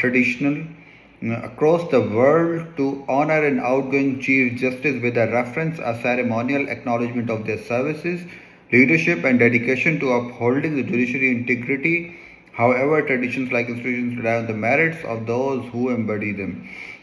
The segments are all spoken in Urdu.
traditional across the world to honor an outgoing Chief Justice with a reference, a ceremonial acknowledgement of their services, leadership, and dedication to upholding the judiciary integrity. However, traditions like institutions rely on the merits of those who embody them.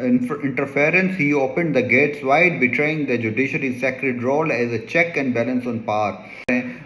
interference, he opened the gates wide, betraying the judiciary's sacred role as a check and balance on power.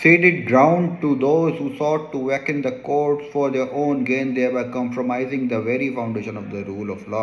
ceded ground to those who sought to weaken the courts for their own gain, thereby compromising the very foundation of the rule of law.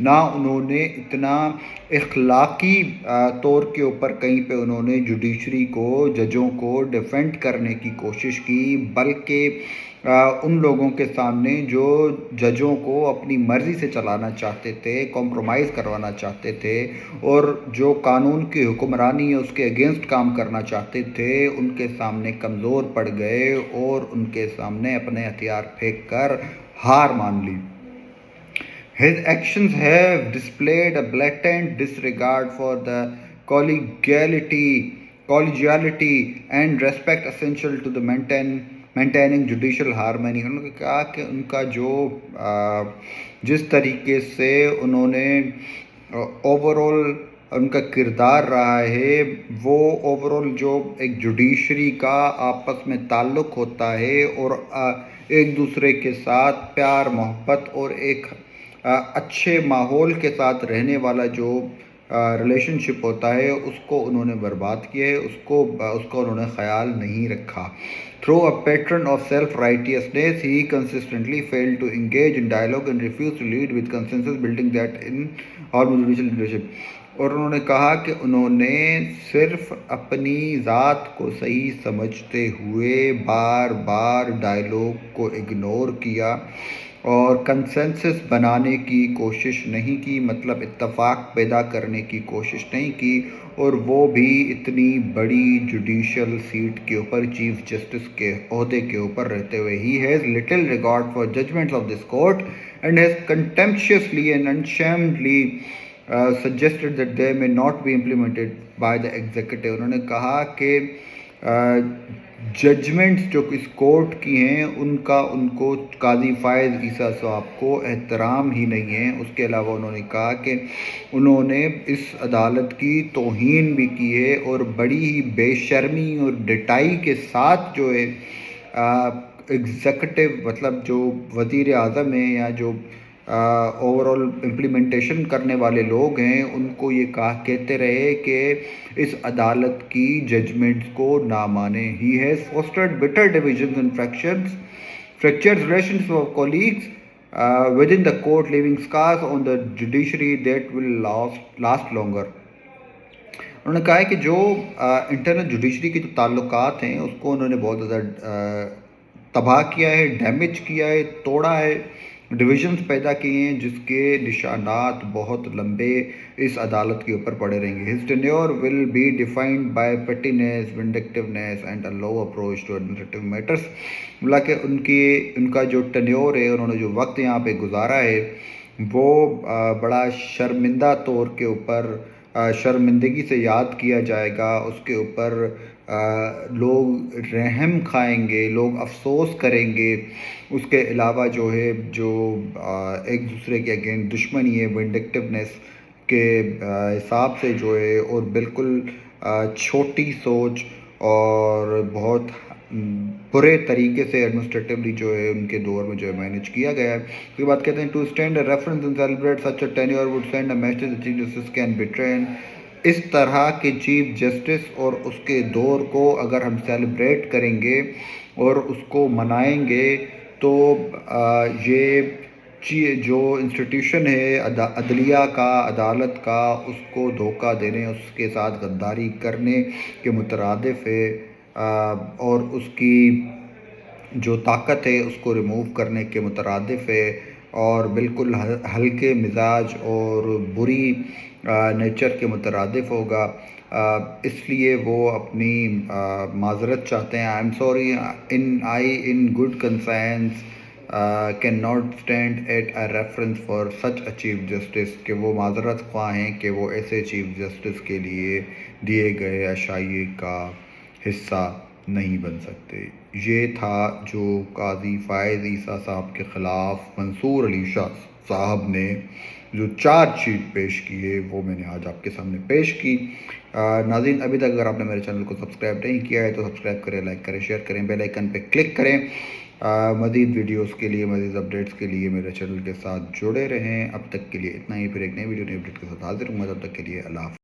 نہ انہوں نے اتنا اخلاقی طور کے اوپر کہیں پہ انہوں نے جوڈیشری کو، ججوں کو ڈیفینڈ کرنے کی کوشش کی، بلکہ ان لوگوں کے سامنے جو ججوں کو اپنی مرضی سے چلانا چاہتے تھے، کمپرومائز کروانا چاہتے تھے، اور جو قانون کی حکمرانی ہے اس کے اگینسٹ کام کرنا چاہتے تھے، ان کے سامنے کمزور پڑ گئے اور ان کے سامنے اپنے ہتھیار پھینک کر ہار مان لی۔ His actions have displayed a blatant disregard for the collegiality and respect essential to the maintaining judicial harmony۔ انہوں نے کہا کہ ان کا جو جس طریقے سے انہوں نے اوورال ان کا کردار رہا ہے، وہ اوورال جو ایک جوڈیشری کا آپس میں تعلق ہوتا ہے اور ایک دوسرے کے ساتھ پیار محبت اور ایک اچھے ماحول کے ساتھ رہنے والا جو ریلیشن شپ ہوتا ہے، اس کو انہوں نے برباد کیا ہے، اس کو انہوں نے خیال نہیں رکھا۔ Through a pattern of self-righteousness, he consistently failed to engage in dialogue and refused to lead with consensus building that in our judicial leadership۔ اور انہوں نے کہا کہ انہوں نے صرف اپنی ذات کو صحیح سمجھتے ہوئے بار بار ڈائیلاگ کو اگنور کیا اور کنسنسس بنانے کی کوشش نہیں کی، مطلب اتفاق پیدا کرنے کی کوشش نہیں کی، اور وہ بھی اتنی بڑی جوڈیشل سیٹ کے اوپر، چیف جسٹس کے عہدے کے اوپر رہتے ہوئے۔ He has little regard for judgments of this court and has contemptuously and unshamedly suggested that they may not be implemented by the executive۔ انہوں نے کہا کہ ججمنٹس جو اس کورٹ کی ہیں ان کو قاضی فائز عیسیٰ صاحب کو احترام ہی نہیں ہے۔ اس کے علاوہ انہوں نے کہا کہ انہوں نے اس عدالت کی توہین بھی کی ہے اور بڑی ہی بے شرمی اور ڈٹائی کے ساتھ جو ہے ایگزیکٹو، مطلب جو وزیر اعظم ہیں یا جو اوورال امپلیمنٹیشن کرنے والے لوگ ہیں، ان کو یہ کہتے رہے کہ اس عدالت کی ججمنٹس کو نہ مانیں۔ He has fostered bitter divisions and fractured relations of colleagues within the court, leaving scars on the judiciary that will last longer۔ انہوں نے کہا ہے کہ جو انٹرنل جوڈیشری کے جو تعلقات ہیں اس کو انہوں نے بہت زیادہ تباہ کیا ہے، ڈیمیج کیا ہے، توڑا ہے، ڈویژنز پیدا کیے ہیں جس کے نشانات بہت لمبے اس عدالت کے اوپر پڑے رہیں گے۔ His tenure will be defined by pettiness, vindictiveness and a low approach to administrative matters۔ بولا کہ ان کا جو ٹینیور ہے، انہوں نے جو وقت یہاں پہ گزارا ہے، وہ بڑا شرمندہ طور کے اوپر شرمندگی سے یاد کیا جائے گا۔ اس کے اوپر لوگ رحم کھائیں گے، لوگ افسوس کریں گے۔ اس کے علاوہ جو ہے جو ایک دوسرے کے اگینسٹ دشمنی ہے، وینڈکٹیونیس کے حساب سے جو ہے، اور بالکل چھوٹی سوچ اور بہت برے طریقے سے ایڈمنسٹریٹیولی جو ہے ان کے دور میں جو ہے مینیج کیا گیا ہے۔ اس کے بعد کہتے ہیں to stand a reference and celebrate such a tenure with send a message the chief justice can be train. اس طرح کے چیف جسٹس اور اس کے دور کو اگر ہم سیلیبریٹ کریں گے اور اس کو منائیں گے تو یہ جو انسٹیٹیوشن ہے عدلیہ کا، عدالت کا، اس کو دھوکہ دینے، اس کے ساتھ غداری کرنے کے مترادف ہے، اور اس کی جو طاقت ہے اس کو ریموو کرنے کے مترادف ہے، اور بالکل ہلکے مزاج اور بری نیچر کے مترادف ہوگا۔ اس لیے وہ اپنی معذرت چاہتے ہیں۔ I'm sorry, I in good conscience cannot stand at a reference for such a chief justice، کہ وہ معذرت خواہ ہیں کہ وہ ایسے چیف جسٹس کے لیے دیے گئے عشائیے کا حصہ نہیں بن سکتے۔ یہ تھا جو قاضی فائز عیسیٰ صاحب کے خلاف منصور علی شاہ صاحب نے جو چارج شیٹ پیش کی ہے، وہ میں نے آج آپ کے سامنے پیش کی۔ ناظرین، ابھی تک اگر آپ نے میرے چینل کو سبسکرائب نہیں کیا ہے تو سبسکرائب کریں، لائک کریں، شیئر کریں، بیل آئیکن پہ کلک کریں۔ مزید ویڈیوز کے لیے، مزید اپڈیٹس کے لیے میرے چینل کے ساتھ جڑے رہیں۔ اب تک کے لیے اتنا ہی، پھر ایک نئی ویڈیو نئی اپڈیٹ کے ساتھ حاضر ہوں۔ تب تک کے لیے اللہ حافظ۔